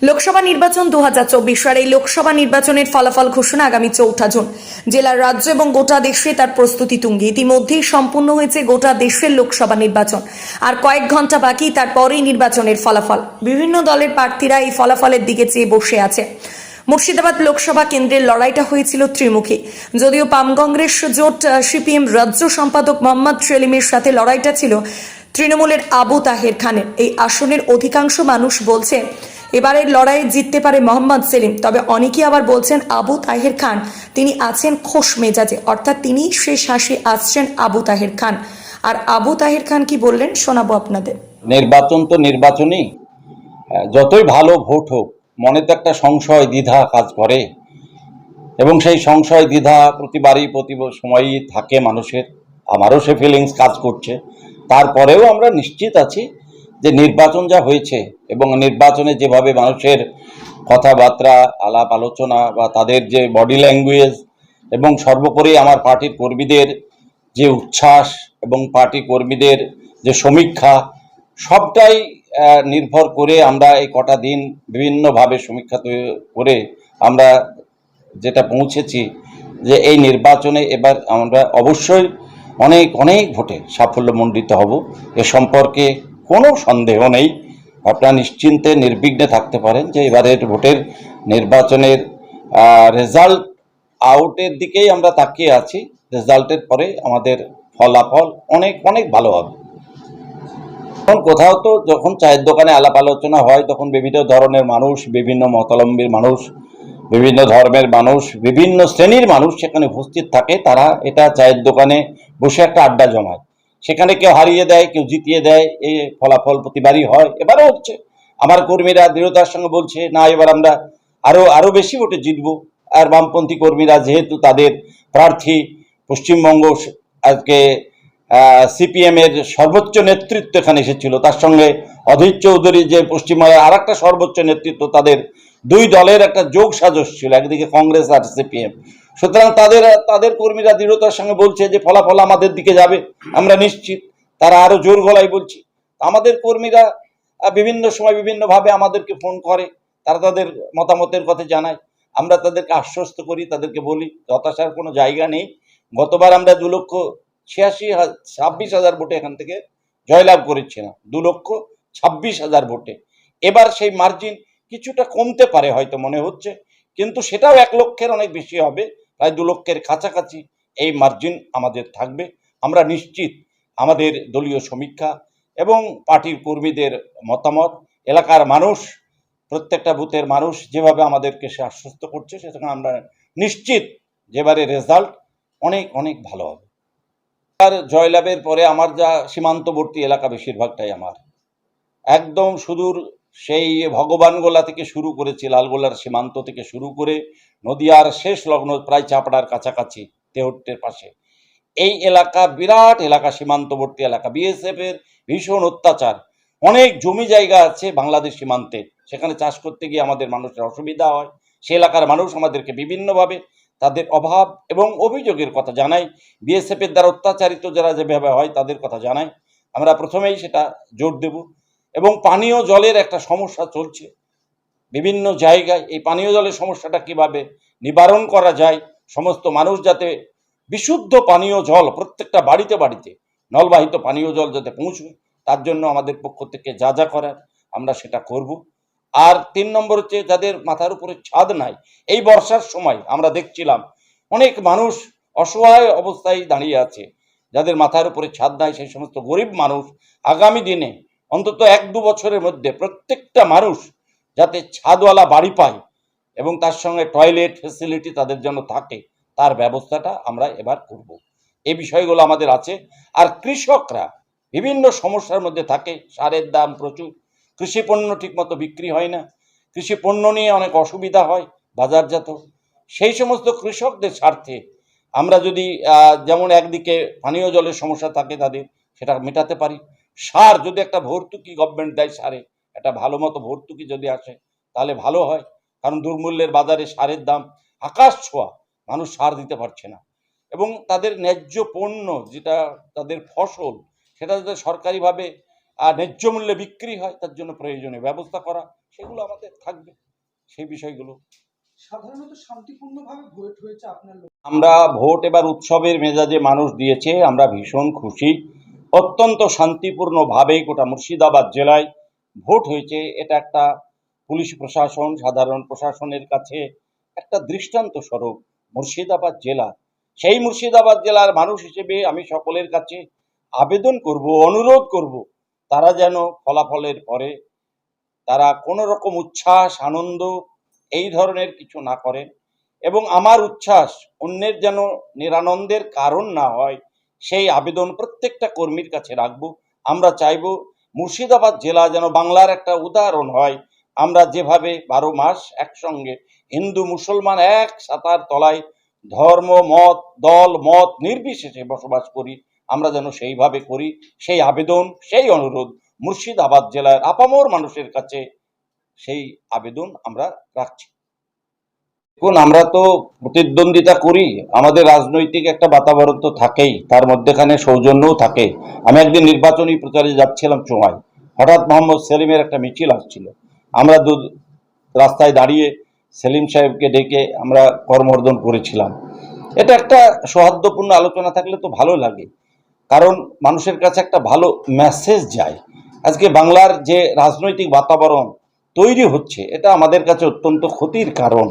লোকসভা নির্বাচন 2024 আর এই লোকসভা নির্বাচনের ফলাফল ঘোষণা আগামী 4 জুন। জেলার, রাজ্য এবং গোটা দেশে তার প্রস্তুতি তুঙ্গে। ইতিমধ্যেই সম্পূর্ণ হয়েছে গোটা দেশের লোকসভা নির্বাচন, আর কয়েক ঘন্টা বাকি, তারপরেই নির্বাচনের ফলাফল। বিভিন্ন দলের প্রার্থীরা এই ফলাফলের দিকে চেয়ে বসে আছে। মুর্শিদাবাদ লোকসভা কেন্দ্রের লড়াইটা হয়েছিল ত্রিমুখী। যদিও বাম কংগ্রেস জোট সিপিএম রাজ্য সম্পাদক মোহাম্মদ সেলিমের সাথে লড়াইটা ছিল তৃণমূলের আবু তাহের খানের। এই আসনের অধিকাংশ মানুষ বলছে এবারের লড়াইয়ে জিততে পারে মোহাম্মদ সেলিম, তবে অনেকেই আবার বলছেন আবু তাহের খান তিনি আছেন খোশ মেজাজে, অর্থাৎ তিনি শেষ হাসি আসছেন আবু তাহের খান। আর আবু তাহের খান কি বললেন শোনাবো আপনাদের। নির্বাচন তো নির্বাচনই, যতই ভালো ভোট হোক মনে তো একটা সংশয় দ্বিধা কাজ করে, এবং সেই সংশয় দ্বিধা প্রতিবারই প্রতি সময়ই থাকে মানুষের। আমারও সে ফিলিংস কাজ করছে। তারপরেও আমরা নিশ্চিত আছি যে নির্বাচন যা হয়েছে এবং নির্বাচনে যেভাবে মানুষের কথাবার্তা, আলাপ আলোচনা বা তাদের যে বডি ল্যাঙ্গুয়েজ এবং সর্বোপরি আমার পার্টির কর্মীদের যে উচ্ছ্বাস এবং পার্টি কর্মীদের যে সমীক্ষা, সবটাই নির্ভর করে আমরা এই কটা দিন বিভিন্নভাবে সমীক্ষা করে আমরা যেটা পৌঁছেছি যে এই নির্বাচনে এবার আমরা অবশ্যই অনেক অনেক ভোটে সাফল্যমণ্ডিত হব। এ সম্পর্কে কোনো সন্দেহ নেই। আপনারা নিশ্চিন্তে নির্বিঘ্নে থাকতে পারেন যে এবারের ভোটের নির্বাচনের রেজাল্ট আউটের দিকেই আমরা তাকিয়ে আছি। রেজাল্টের পরে আমাদের ফলাফল অনেক অনেক ভালো হবে। এখন কোথাও তো যখন চায়ের দোকানে আলাপ আলোচনা হয় তখন বিভিন্ন ধরনের মানুষ, বিভিন্ন মতাবলম্বীর মানুষ, বিভিন্ন ধর্মের মানুষ, বিভিন্ন শ্রেণীর মানুষ সেখানে উপস্থিত থাকে। তারা এটা চায়ের দোকানে বসে একটা আড্ডা জমায়। সেখানে কেউ হারিয়ে দেয়, কেউ জিতিয়ে দেয়। এই ফলাফল প্রতিবারই হয়, এবারও হচ্ছে। আমার কর্মীরা দৃঢ়তার সঙ্গে বলছে না, এবার আমরা আরো বেশি ভোটে জিতবো। আর বামপন্থী কর্মীরা যেহেতু তাদের প্রার্থী পশ্চিমবঙ্গ আজকে সিপিএম এর সর্বোচ্চ নেতৃত্ব এখানে এসেছিল, তার সঙ্গে অধীর চৌধুরী যে পশ্চিমবঙ্গের আর একটা সর্বোচ্চ নেতৃত্ব, তাদের দুই দলের একটা যোগ সাজস ছিল, একদিকে কংগ্রেস আর সিপিএম। সুতরাং তাদের কর্মীরা দৃঢ়তার সঙ্গে বলছে যে ফলাফল আমাদের দিকে যাবে, আমরা নিশ্চিত। তারা আরো জোর গলায় বলছে। আমাদের কর্মীরা বিভিন্ন সময় বিভিন্নভাবে আমাদেরকে ফোন করে, তারা তাদের মতামতের কথা জানায়। আমরা তাদেরকে আশ্বস্ত করি, তাদেরকে বলি হতাশার কোনো জায়গা নেই। গতবার আমরা 2,86,26,000 ভোটে এখান থেকে জয়লাভ করেছিলাম, 2,26,000 ভোটে। এবার সেই মার্জিন কিছুটা কমতে পারে হয়তো মনে হচ্ছে, কিন্তু সেটাও 1 লক্ষের অনেক বেশি হবে, প্রায় 2 লক্ষের কাছাকাছি এই মার্জিন আমাদের থাকবে। আমরা নিশ্চিত আমাদের দলীয় সমীক্ষা এবং পার্টির কর্মীদের মতামত, এলাকার মানুষ, প্রত্যেকটা বুথের মানুষ যেভাবে আমাদেরকে সে আশ্বস্ত করছে, সেখানে আমরা নিশ্চিত যেবারে রেজাল্ট অনেক অনেক ভালো হবে। আর জয়লাভের পরে আমার যা সীমান্তবর্তী এলাকা বেশিরভাগটাই আমার একদম সুদূর, সেই ভগবানগোলা থেকে শুরু করেছি, লালগোলার সীমান্ত থেকে শুরু করে নদিয়ার শেষ লগ্ন প্রায় চাপড়ার কাছাকাছি, তেহট্টের পাশে এই এলাকা বিরাট এলাকা, সীমান্তবর্তী এলাকা। বিএসএফ এর ভীষণ অত্যাচার। অনেক জমি জায়গা আছে বাংলাদেশ সীমান্তে, সেখানে চাষ করতে গিয়ে আমাদের মানুষের অসুবিধা হয়। সে এলাকার মানুষ আমাদেরকে বিভিন্নভাবে তাদের অভাব এবং অভিযোগের কথা জানায়। বিএসএফ এর দ্বারা অত্যাচারিত যারা যেভাবে হয় তাদের কথা জানায়। আমরা প্রথমেই সেটা জোর দেব। এবং পানীয় জলের একটা সমস্যা চলছে বিভিন্ন জায়গায়। এই পানীয় জলের সমস্যাটা কিভাবে নিবারণ করা যায়, সমস্ত মানুষ যাতে বিশুদ্ধ পানীয় জল প্রত্যেকটা বাড়িতে বাড়িতে নলবাহিত পানীয় জল যাতে পৌঁছবে, তার জন্য আমাদের পক্ষ থেকে যা যা করার আমরা সেটা করব। আর 3 নম্বর হচ্ছে যাদের মাথার উপরে ছাদ নাই। এই বর্ষার সময় আমরা দেখছিলাম অনেক মানুষ অসহায় অবস্থায় দাঁড়িয়ে আছে, যাদের মাথার উপরে ছাদ নাই। সেই সমস্ত গরিব মানুষ আগামী দিনে অন্তত 1-2 বছরের মধ্যে প্রত্যেকটা মানুষ যাতে ছাদওয়ালা বাড়ি পায় এবং তার সঙ্গে টয়লেট ফেসিলিটি তাদের জন্য থাকে, তার ব্যবস্থাটা আমরা এবার করব। এই বিষয়গুলো আমাদের আছে। আর কৃষকরা বিভিন্ন সমস্যার মধ্যে থাকে, সারের দাম প্রচুর, কৃষি পণ্য ঠিকমতো বিক্রি হয় না, কৃষি পণ্য নিয়ে অনেক অসুবিধা হয় বাজারজাত। সেই সমস্ত কৃষকদের স্বার্থে আমরা যদি যেমন একদিকে পানীয় জলের সমস্যা থাকে তাদের, সেটা মেটাতে পারি। সার যদি একটা ভর্তুকি গভর্নমেন্ট দেয়, সারে একটা ভালো মতো ভর্তুকি যদি আসে তাহলে ভালো হয়। কারণ দুর্মূল্যের বাজারে সারের দাম আকাশ ছোঁয়া, মানুষ সার দিতে পারছে না। এবং তাদের ন্যায্য পণ্য যেটা তাদের ফসল, সেটা যাতে সরকারিভাবে আর ন্যায্য মূল্যে বিক্রি হয়, তার জন্য প্রয়োজনীয় ব্যবস্থা করা, সেগুলো আমাদের থাকবে। সেই বিষয়গুলো সাধারণত শান্তিপূর্ণভাবে ভোট হয়েছে আপনার আমরা ভোট এবার উৎসবের মেজাজে মানুষ দিয়েছে, আমরা ভীষণ খুশি। অত্যন্ত শান্তিপূর্ণভাবে গোটা মুর্শিদাবাদ জেলায় ভোট হয়েছে। এটা একটা পুলিশ প্রশাসন, সাধারণ প্রশাসনের কাছে একটা দৃষ্টান্ত স্বরূপ মুর্শিদাবাদ জেলা। সেই মুর্শিদাবাদ জেলার মানুষ হিসেবে আমি সকলের কাছে আবেদন করব, অনুরোধ করব, তারা যেন ফলাফলের পরে তারা কোনো রকম উচ্ছ্বাস আনন্দ এই ধরনের কিছু না করেন, এবং আমার উচ্ছ্বাস অন্যের যেন নিরানন্দের কারণ না হয়, সেই আবেদন প্রত্যেকটা কর্মীর কাছে রাখব। আমরা চাইব মুর্শিদাবাদ জেলা যেন বাংলার একটা উদাহরণ হয়। আমরা যেভাবে 12 মাস একসঙ্গে হিন্দু মুসলমান এক ছাতার তলায় ধর্ম মত দল মত নির্বিশেষে বসবাস করি, আমরা যেন সেইভাবে করি। সেই আবেদন, সেই অনুরোধ মুর্শিদাবাদ জেলার আপামর মানুষের কাছে, সেই আবেদন আমরা রাখছি। দেখুন, আমরা তো প্রতিদ্বন্দ্বিতা করি, আমাদের রাজনৈতিক একটা বাতাবরণ তো থাকেই, তার মধ্যেখানে সৌজন্যও থাকে। আমি একদিন নির্বাচনী প্রচারে যাচ্ছিলাম চোঁয়ায়, হঠাৎ মোহাম্মদ সেলিমের একটা মিছিল আসছিল। আমরা রাস্তায় দাঁড়িয়ে সেলিম সাহেবকে ডেকে আমরা করমর্দন করেছিলাম। এটা একটা সৌহার্দ্যপূর্ণ আলোচনা থাকলে তো ভালো লাগে, কারণ মানুষের কাছে একটা ভালো মেসেজ যায়। আজকে বাংলার যে রাজনৈতিক বাতাবরণ তৈরি হচ্ছে, এটা আমাদের কাছে অত্যন্ত ক্ষতির কারণ।